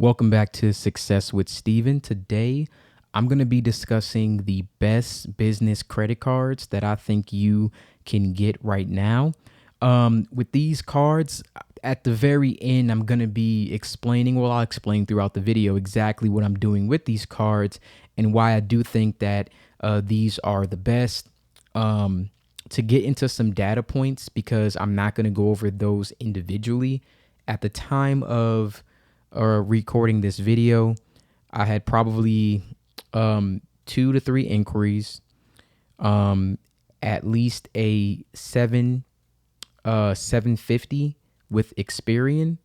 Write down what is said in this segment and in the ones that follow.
Welcome back to Success with Steven. Today, I'm going to be discussing the best business credit cards that I think you can get right now. With these cards, at the very end, I'm going to be I'll explain throughout the video exactly what I'm doing with these cards and why I do think that these are the best. To get into some data points, because I'm not going to go over those individually. At the time of recording this video, I had probably 2 to 3 inquiries, at least a 750 with Experian,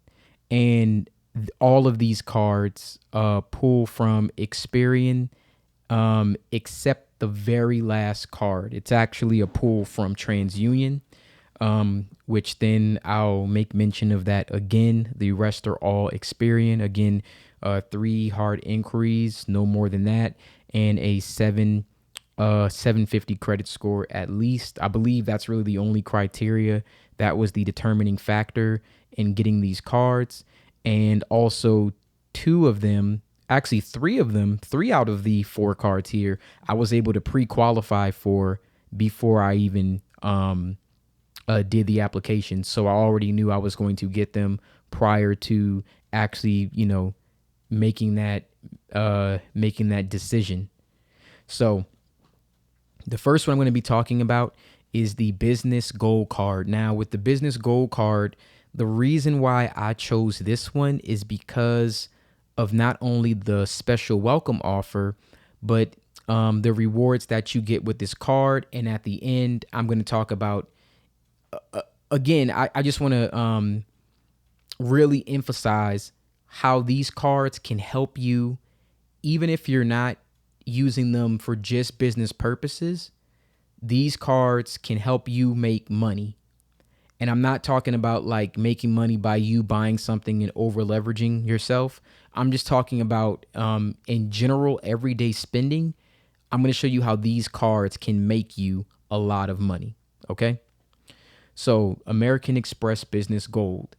and all of these cards pull from Experian, except the very last card. It's actually a pull from TransUnion, which then I'll make mention of that again. The rest are all Experian. Again, 3 hard inquiries, no more than that, and a 750 credit score at least. I believe that's really the only criteria that was the determining factor in getting these cards. And also 2 of them, actually 3 of them, 3 out of the 4 cards here, I was able to pre-qualify for before I even did the application. So I already knew I was going to get them prior to actually, making that decision. So the first one I'm going to be talking about is the Business Gold Card. Now, with the Business Gold Card, the reason why I chose this one is because of not only the special welcome offer, but the rewards that you get with this card. And at the end, I'm going to talk about, again, I just want to really emphasize how these cards can help you, even if you're not using them for just business purposes. These cards can help you make money. And I'm not talking about like making money by you buying something and over leveraging yourself. I'm just talking about in general, everyday spending. I'm going to show you how these cards can make you a lot of money. Okay. So American Express Business Gold.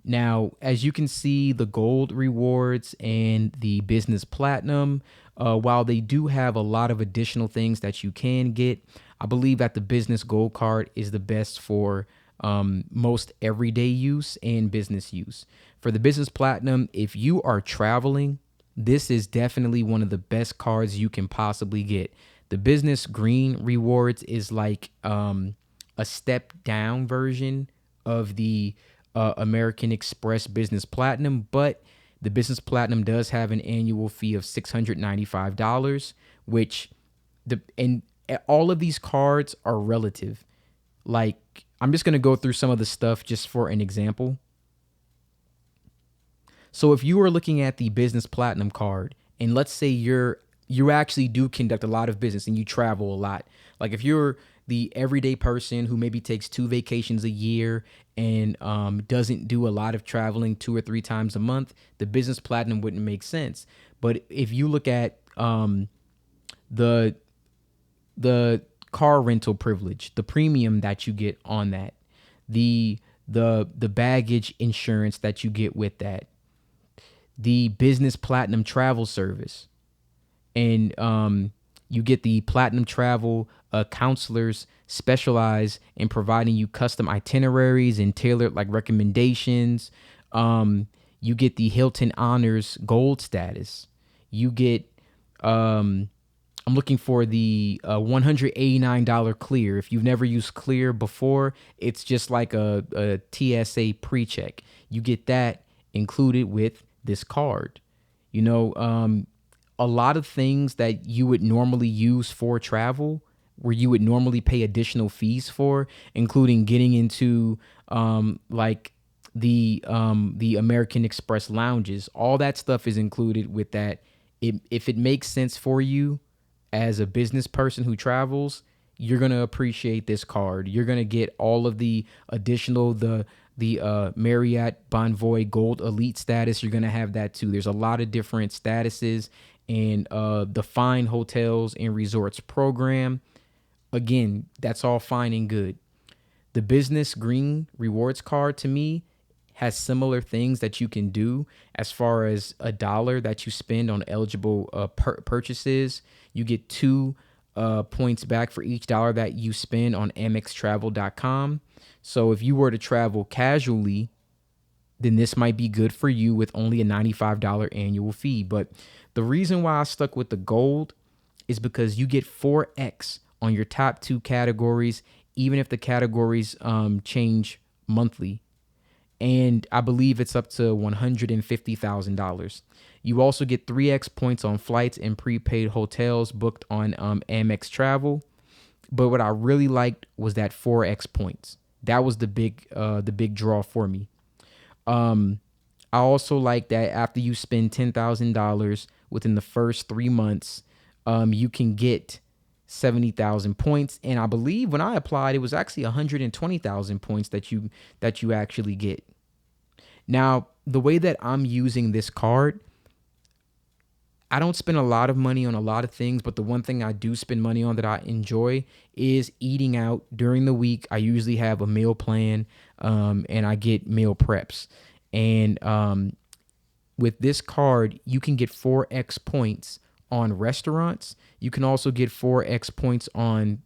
Now, as you can see, the gold rewards and the business platinum, while they do have a lot of additional things that you can get, I believe that the business gold card is the best for most everyday use and business use. For the business platinum, if you are traveling, this is definitely one of the best cards you can possibly get. The business green rewards is like a step down version of the American Express Business Platinum, but the Business Platinum does have an annual fee of $695, which and all of these cards are relative. Like, I'm just going to go through some of the stuff just for an example. So if you are looking at the Business Platinum card, and let's say you actually do conduct a lot of business and you travel a lot. Like if you're the everyday person who maybe takes 2 vacations a year and doesn't do a lot of traveling 2 or 3 times a month, the Business Platinum wouldn't make sense. But if you look at the car rental privilege, the premium that you get on that, the baggage insurance that you get with that, the Business Platinum travel service, and you get the Platinum Travel counselors specialize in providing you custom itineraries and tailored like recommendations. You get the Hilton Honors Gold status. You get I'm looking for the $189 Clear. If you've never used Clear before, it's just like a TSA pre-check. You get that included with this card. A lot of things that you would normally use for travel, where you would normally pay additional fees for, including getting into like the American Express lounges. All that stuff is included with that. If it makes sense for you as a business person who travels, you're gonna appreciate this card. You're gonna get all of the additional the Marriott Bonvoy Gold Elite status. You're gonna have that too. There's a lot of different statuses, and the Fine Hotels and Resorts program. Again, that's all fine and good. The Business Green Rewards card, to me, has similar things that you can do as far as a dollar that you spend on eligible purchases. You get 2 points back for each dollar that you spend on amextravel.com. So if you were to travel casually, then this might be good for you with only a $95 annual fee. But the reason why I stuck with the gold is because you get 4x on your top 2 categories, even if the categories change monthly. And I believe it's up to $150,000. You also get 3x points on flights and prepaid hotels booked on Amex Travel. But what I really liked was that 4x points. That was the big draw for me. I also like that after you spend $10,000 within the first 3 months, you can get 70,000 points. And I believe when I applied, it was actually 120,000 points that you actually get. Now, the way that I'm using this card, I don't spend a lot of money on a lot of things, but the one thing I do spend money on that I enjoy is eating out during the week. I usually have a meal plan, and I get meal preps. And with this card, you can get 4x points on restaurants. You can also get 4x points on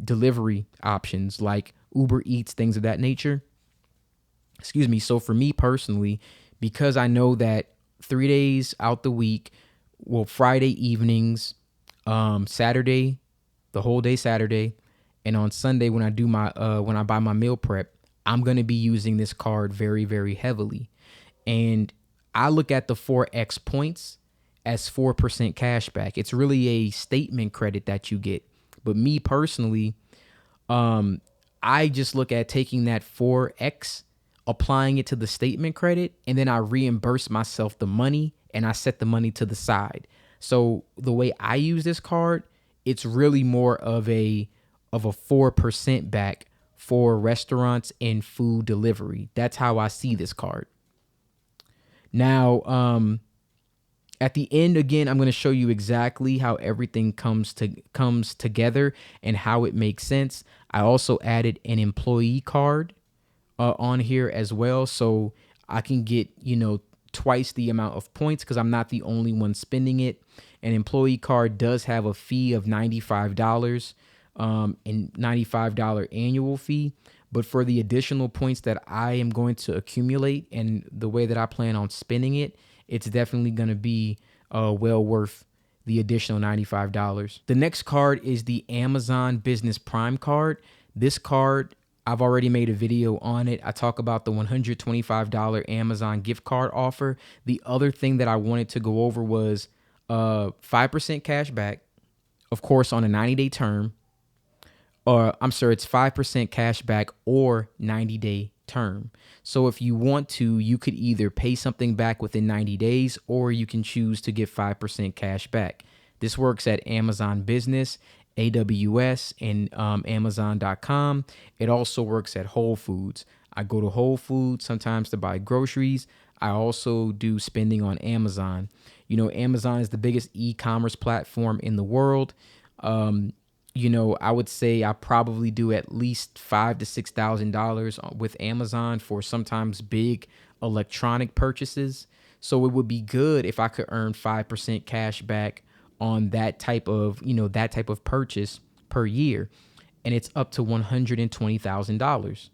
delivery options like Uber Eats, things of that nature. Excuse me. So for me personally, because I know that 3 days out the week, well, Friday evenings, Saturday, the whole day Saturday, and on Sunday when I do my when I buy my meal prep, I'm going to be using this card very, very heavily. And I look at the 4x points as 4% cash back. It's really a statement credit that you get. But me personally, I just look at taking that 4x, applying it to the statement credit, and then I reimburse myself the money and I set the money to the side. So the way I use this card, it's really more of a 4% back for restaurants and food delivery. That's how I see this card. Now, at the end, again, I'm going to show you exactly how everything comes together and how it makes sense. I also added an employee card on here as well, so I can get twice the amount of points because I'm not the only one spending it. An employee card does have a fee of $95 and $95 annual fee. But for the additional points that I am going to accumulate and the way that I plan on spending it, it's definitely going to be well worth the additional $95. The next card is the Amazon Business Prime card. This card, I've already made a video on it. I talk about the $125 Amazon gift card offer. The other thing that I wanted to go over was 5% cash back, of course, on a 90-day term. It's 5% cash back or 90-day term. So if you want to, you could either pay something back within 90 days or you can choose to get 5% cash back. This works at Amazon Business, AWS, and Amazon.com. It also works at Whole Foods. I go to Whole Foods sometimes to buy groceries. I also do spending on Amazon. Amazon is the biggest e-commerce platform in the world. I would say I probably do at least $5,000 to $6,000 with Amazon for sometimes big electronic purchases. So it would be good if I could earn 5% cash back on that type of purchase per year, and it's up to $120,000.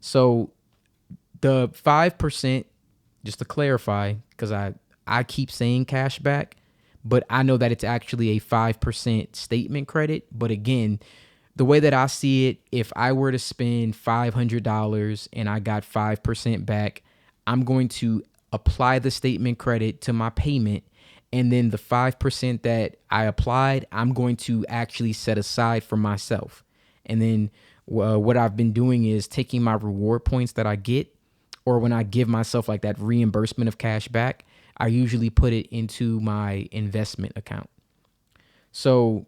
So the 5%, just to clarify, because I keep saying cash back, but I know that it's actually a 5% statement credit. But again, the way that I see it, if I were to spend $500 and I got 5% back, I'm going to apply the statement credit to my payment. And then the 5% that I applied, I'm going to actually set aside for myself. And then what I've been doing is taking my reward points that I get, or when I give myself like that reimbursement of cash back, I usually put it into my investment account. So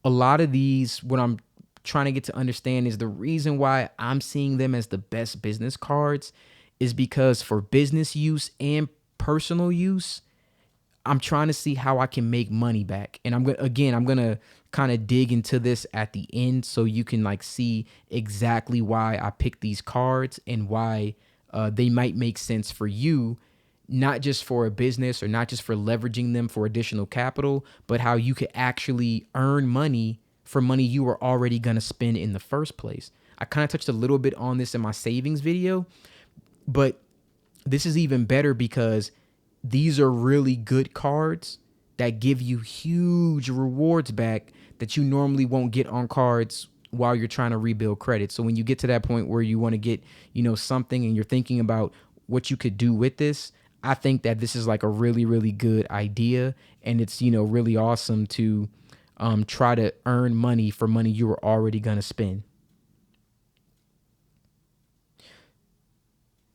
a lot of these, what I'm trying to get to understand is the reason why I'm seeing them as the best business cards is because for business use and personal use, I'm trying to see how I can make money back. And I'm gonna kind of dig into this at the end so you can like see exactly why I picked these cards and why they might make sense for you, not just for a business or not just for leveraging them for additional capital, but how you could actually earn money for money you were already gonna spend in the first place. I kind of touched a little bit on this in my savings video, but this is even better because these are really good cards that give you huge rewards back that you normally won't get on cards while you're trying to rebuild credit. So when you get to that point where you want to get, something and you're thinking about what you could do with this, I think that this is like a really, really good idea. And it's, really awesome to try to earn money for money you were already going to spend.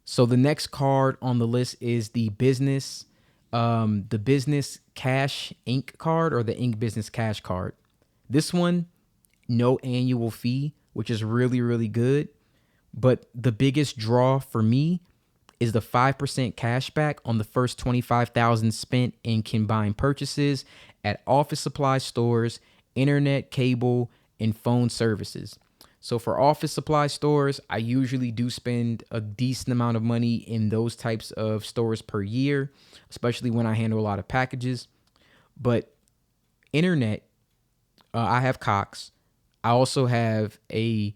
So the next card on the list is the business cash ink card, or the ink business cash card. This one, no annual fee, which is really, really good. But the biggest draw for me is the 5% cashback on the first $25,000 spent in combined purchases at office supply stores, internet, cable, and phone services. So for office supply stores, I usually do spend a decent amount of money in those types of stores per year, especially when I handle a lot of packages. But internet, I have Cox. I also have a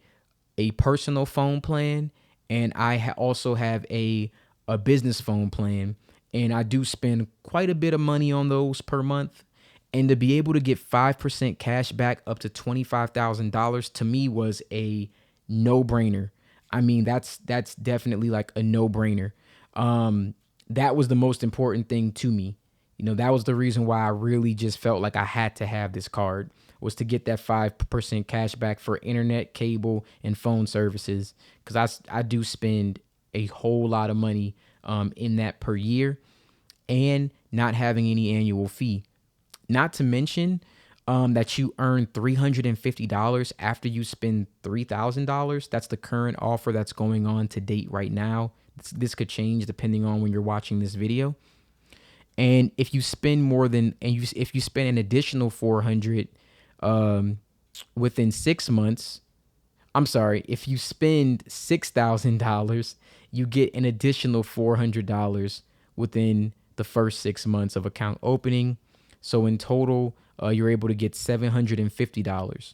personal phone plan, and I also have a business phone plan, and I do spend quite a bit of money on those per month. And to be able to get 5% cash back up to $25,000 to me was a no-brainer. I mean, that's definitely like a no-brainer. That was the most important thing to me. That was the reason why I really just felt like I had to have this card, was to get that 5% cash back for internet, cable, and phone services. Because I do spend a whole lot of money in that per year, and not having any annual fee. Not to mention that you earn $350 after you spend $3,000. That's the current offer that's going on to date right now. This could change depending on when you're watching this video. And if you spend if you spend an additional $400 within 6 months, I'm sorry, if you spend $6,000, you get an additional $400 within the first 6 months of account opening. So in total, you're able to get $750.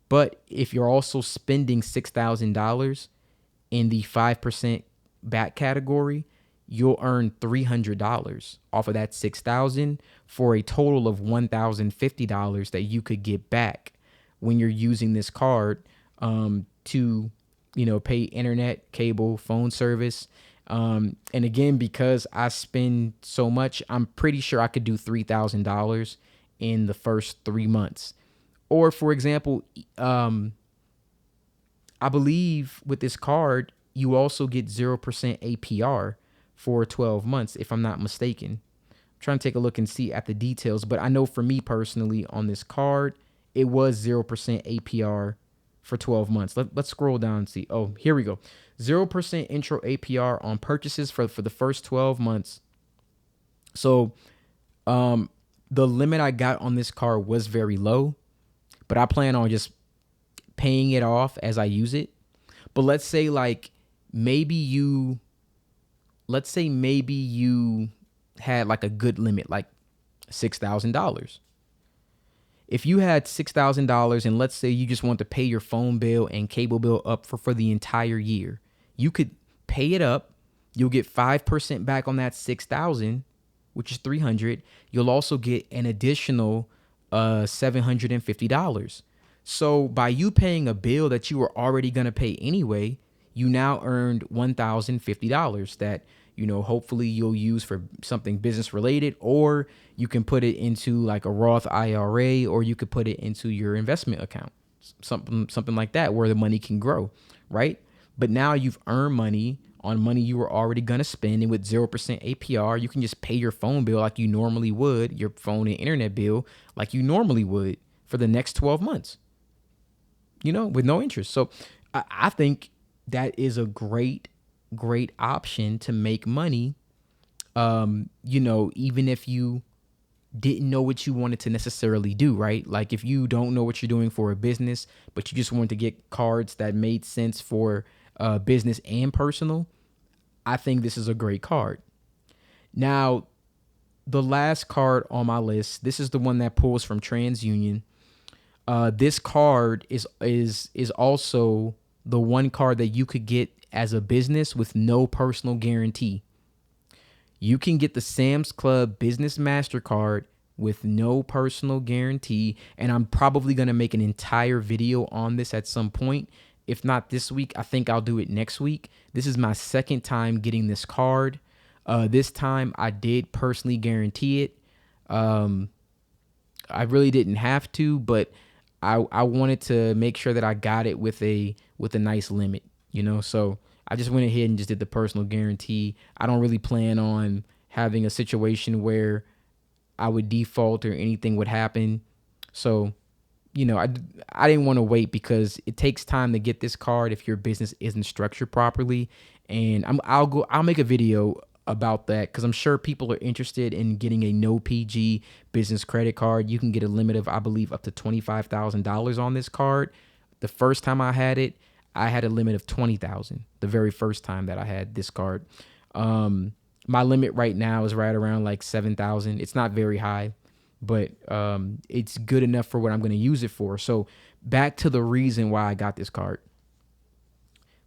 But if you're also spending $6,000 in the 5% back category, you'll earn $300 off of that $6,000 for a total of $1,050 that you could get back when you're using this card to pay internet, cable, phone service. And again, because I spend so much, I'm pretty sure I could do $3,000 in the first 3 months. Or for example, I believe with this card, you also get 0% APR for 12 months, if I'm not mistaken. I'm trying to take a look and see at the details, but I know for me personally on this card, it was 0% APR for 12 months. Let's scroll down and see. Oh, here we go. 0% intro APR on purchases for the first 12 months. So the limit I got on this card was very low, but I plan on just paying it off as I use it. But let's say maybe you had like a good limit, like $6,000. If you had $6,000 and let's say you just want to pay your phone bill and cable bill up for the entire year, you could pay it up. You'll get 5% back on that $6,000, which is $300. You'll also get an additional $750. So by you paying a bill that you were already going to pay anyway, you now earned $1,050 that, hopefully you'll use for something business related, or you can put it into like a Roth IRA, or you could put it into your investment account, something like that, where the money can grow, right? But now you've earned money on money you were already going to spend, and with 0% APR, you can just pay your phone bill like you normally would, your phone and internet bill like you normally would for the next 12 months, with no interest. So I think that is a great option to make money. Even if you didn't know what you wanted to necessarily do, right? Like if you don't know what you're doing for a business, but you just wanted to get cards that made sense for business and personal, I think this is a great card. Now, the last card on my list, this is the one that pulls from TransUnion. This card is also the one card that you could get as a business with no personal guarantee. You can get the Sam's Club Business MasterCard with no personal guarantee, and I'm probably going to make an entire video on this at some point. If not this week, I think I'll do it next week. This is my second time getting this card. This time I did personally guarantee it. I really didn't have to, but I wanted to make sure that I got it with a nice limit, So I just went ahead and just did the personal guarantee. I don't really plan on having a situation where I would default or anything would happen. So, I didn't want to wait because it takes time to get this card if your business isn't structured properly. And I'll make a video about that because I'm sure people are interested in getting a no PG business credit card. You can get a limit of, I believe, up to $25,000 on this card. The first time I had it, I had a limit of $20,000. The very first time that I had this card, my limit right now is right around like $7,000. It's not very high, but it's good enough for what I'm going to use it for. So back to the reason why I got this card.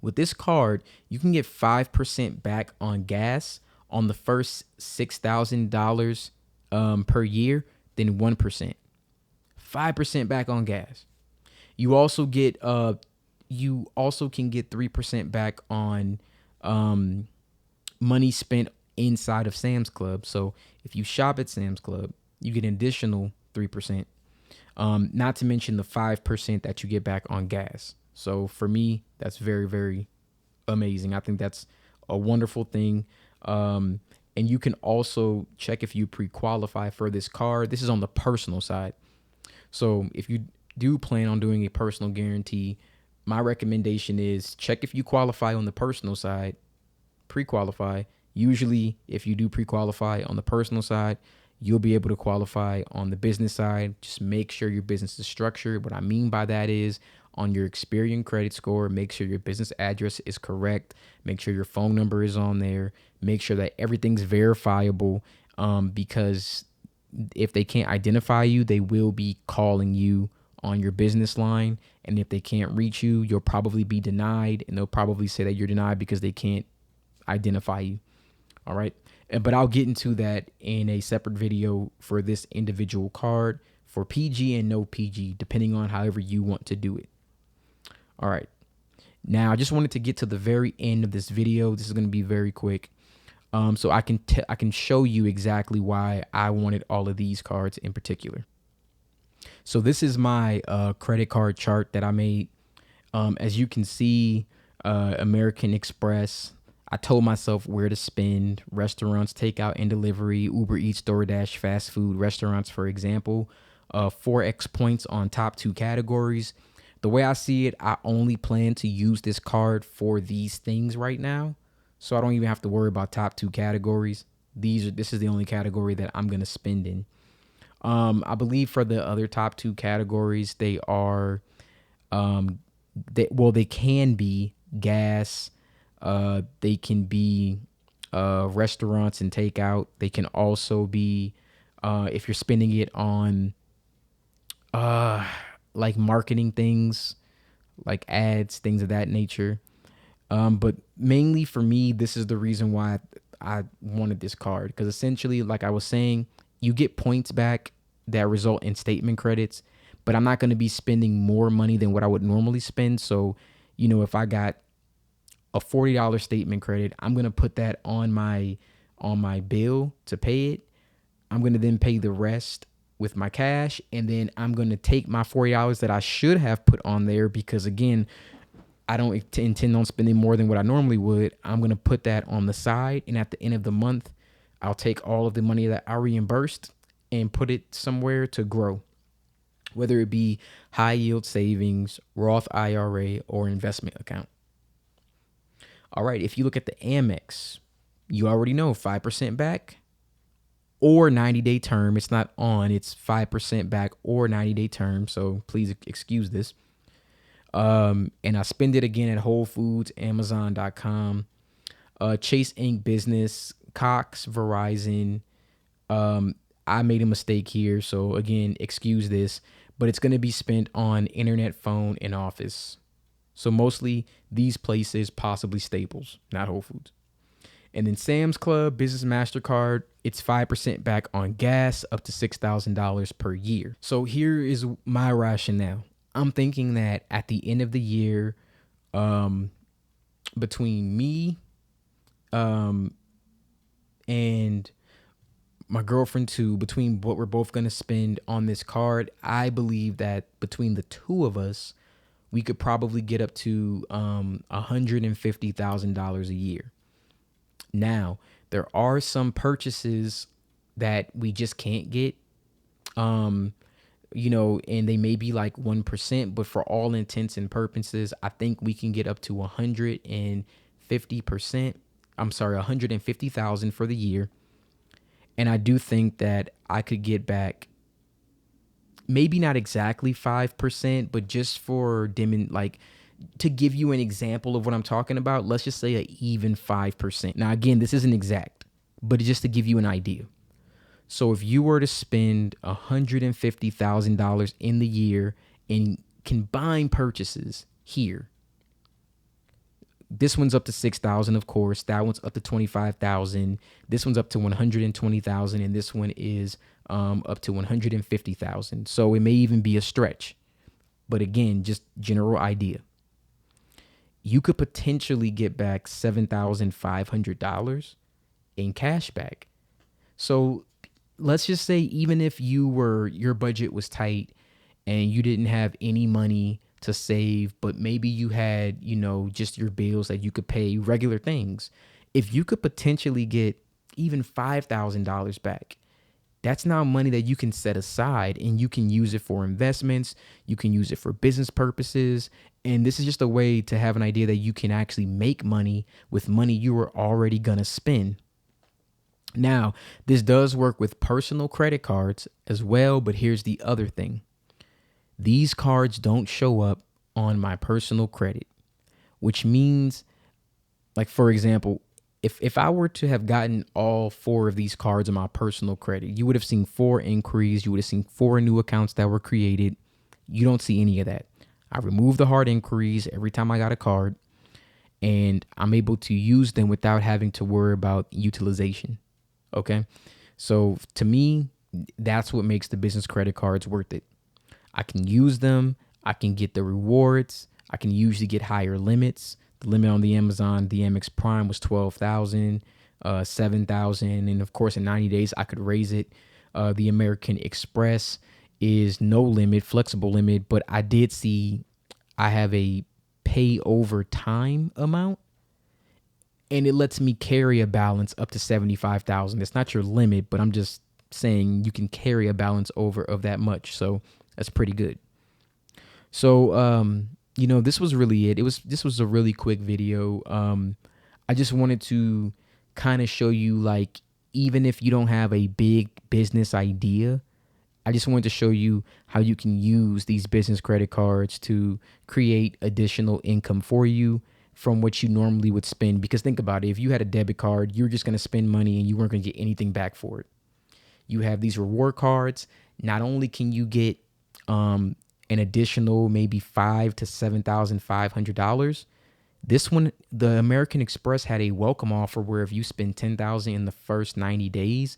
With this card, you can get 5% back on gas on the first $6,000 per year, then 1%. 5% back on gas. You also can get 3% back on money spent inside of Sam's Club. So if you shop at Sam's Club, you get an additional 3%. Not to mention the 5% that you get back on gas. So for me, that's very, very amazing. I think that's a wonderful thing. And you can also check if you pre-qualify for this card. This is on the personal side. So if you do plan on doing a personal guarantee, my recommendation is check if you qualify on the personal side, pre-qualify. Usually, if you do pre-qualify on the personal side, you'll be able to qualify on the business side. Just make sure your business is structured. What I mean by that is on your Experian credit score, make sure your business address is correct. Make sure your phone number is on there. Make sure that everything's verifiable, because if they can't identify you, they will be calling you on your business line. And if they can't reach you, you'll probably be denied, and they'll probably say that you're denied because they can't identify you. All right. But I'll get into that in a separate video for this individual card for PG and no PG, depending on however you want to do it. All right. Now, I just wanted to get to the very end of this video. This is going to be very quick. So I can show you exactly why I wanted all of these cards in particular. So this is my credit card chart that I made. As you can see, American Express, I told myself where to spend: restaurants, takeout and delivery, Uber Eats, DoorDash, fast food, restaurants, for example. 4x points on top 2 categories. The way I see it, I only plan to use this card for these things right now. So I don't even have to worry about top 2 categories. This is the only category that I'm going to spend in. I believe for the other top 2 categories, they are, they can be gas. They can be restaurants and takeout. They can also be, if you're spending it on like marketing things, like ads, things of that nature. But mainly for me, this is the reason why I wanted this card. Because essentially, like I was saying, you get points back that result in statement credits, but I'm not going to be spending more money than what I would normally spend. So, if I got a $40 statement credit, I'm going to put that on my bill to pay it. I'm going to then pay the rest with my cash, and then I'm going to take my $40 that I should have put on there, because again, I don't intend on spending more than what I normally would. I'm going to put that on the side, and at the end of the month, I'll take all of the money that I reimbursed and put it somewhere to grow, whether it be high yield savings, Roth IRA, or investment account. All right, if you look at the Amex, you already know 5% back or 90-day term. It's not on, it's 5% back or 90-day term. So please excuse this. And I spend it again at Whole Foods, Amazon.com, Chase Inc. Business, Cox, Verizon. I made a mistake here. So again, excuse this, but it's going to be spent on internet, phone, and office. So mostly these places, possibly Staples, not Whole Foods. And then Sam's Club, Business MasterCard, it's 5% back on gas up to $6,000 per year. So here is my rationale. I'm thinking that at the end of the year, between me and my girlfriend too, between what we're both going to spend on this card, I believe that between the two of us, we could probably get up to $150,000 a year. Now, there are some purchases that we just can't get, and they may be like 1%, but for all intents and purposes, I think we can get up to 150%. I'm sorry, 150,000 for the year. And I do think that I could get back maybe not exactly 5%, but just for to give you an example of what I'm talking about, let's just say an even 5%. Now, again, this isn't exact, but just to give you an idea. So if you were to spend $150,000 in the year in combined purchases here, this one's up to $6,000, of course. That one's up to $25,000. This one's up to $120,000, and this one is up to $150,000. So it may even be a stretch, but again, just general idea. You could potentially get back $7,500 in cash back. So let's just say even if your budget was tight and you didn't have any money to save, but maybe you had, just your bills that you could pay, regular things. If you could potentially get even $5,000 back, that's now money that you can set aside and you can use it for investments. You can use it for business purposes. And this is just a way to have an idea that you can actually make money with money you were already going to spend. Now, this does work with personal credit cards as well, but here's the other thing. These cards don't show up on my personal credit, which means, like, for example, if I were to have gotten all 4 of these cards on my personal credit, you would have seen 4 inquiries. You would have seen 4 new accounts that were created. You don't see any of that. I removed the hard inquiries every time I got a card, and I'm able to use them without having to worry about utilization. Okay. So to me, that's what makes the business credit cards worth it. I can use them. I can get the rewards. I can usually get higher limits. The limit on the Amazon, the Amex Prime was 12,000, 7,000. And of course, in 90 days, I could raise it. The American Express is no limit, flexible limit. But I did see I have a pay over time amount. And it lets me carry a balance up to 75,000. It's not your limit, but I'm just saying you can carry a balance over of that much. So that's pretty good. So, this was really it. This was a really quick video. I just wanted to kind of show you, like, even if you don't have a big business idea, I just wanted to show you how you can use these business credit cards to create additional income for you from what you normally would spend. Because think about it. If you had a debit card, you're just going to spend money and you weren't going to get anything back for it. You have these reward cards. Not only can you get an additional maybe $5,000 to $7,500. This one, the American Express had a welcome offer where if you spend $10,000 in the first 90 days,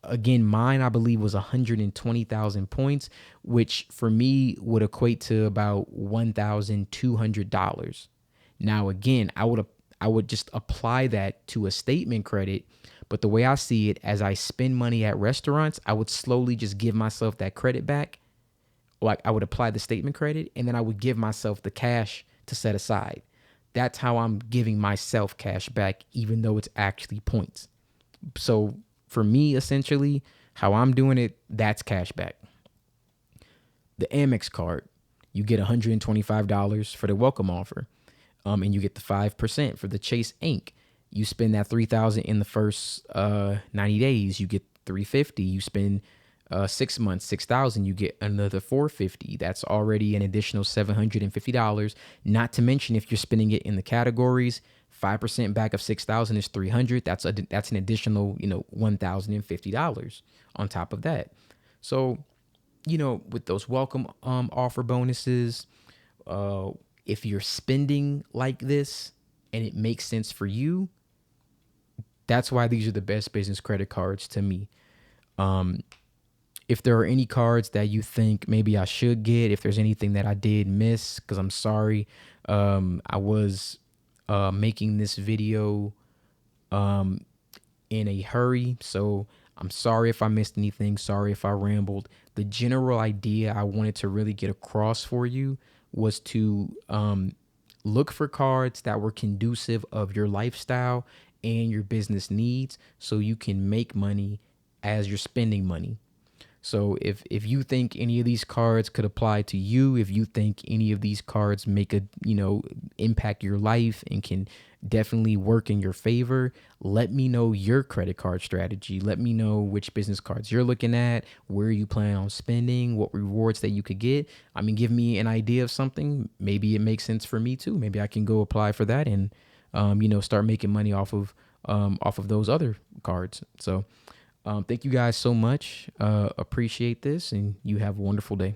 again, mine I believe was 120,000 points, which for me would equate to about $1,200. Now, again, I would just apply that to a statement credit. But the way I see it, as I spend money at restaurants, I would slowly just give myself that credit back. Like, I would apply the statement credit and then I would give myself the cash to set aside. That's how I'm giving myself cash back, even though it's actually points. So for me, essentially, how I'm doing it, that's cash back. The Amex card, you get $125 for the welcome offer. And you get the 5% for the Chase Inc. You spend that $3,000 in the first 90 days, you get $350. You spend 6 months, 6,000, you get another $450. That's already an additional $750. Not to mention if you're spending it in the categories, 5% back of 6,000 is 300. That's an additional, $1,050 on top of that. So, with those welcome offer bonuses, if you're spending like this and it makes sense for you, that's why these are the best business credit cards to me. If there are any cards that you think maybe I should get, if there's anything that I did miss, because I'm sorry, I was making this video in a hurry, so I'm sorry if I missed anything. Sorry if I rambled. The general idea I wanted to really get across for you was to look for cards that were conducive of your lifestyle and your business needs, so you can make money as you're spending money. So if you think any of these cards could apply to you, if you think any of these cards make a, impact your life and can definitely work in your favor, let me know your credit card strategy. Let me know which business cards you're looking at, where you plan on spending, what rewards that you could get. I mean, give me an idea of something. Maybe it makes sense for me too. Maybe I can go apply for that and, start making money off of those other cards. So, thank you guys so much. Appreciate this, and you have a wonderful day.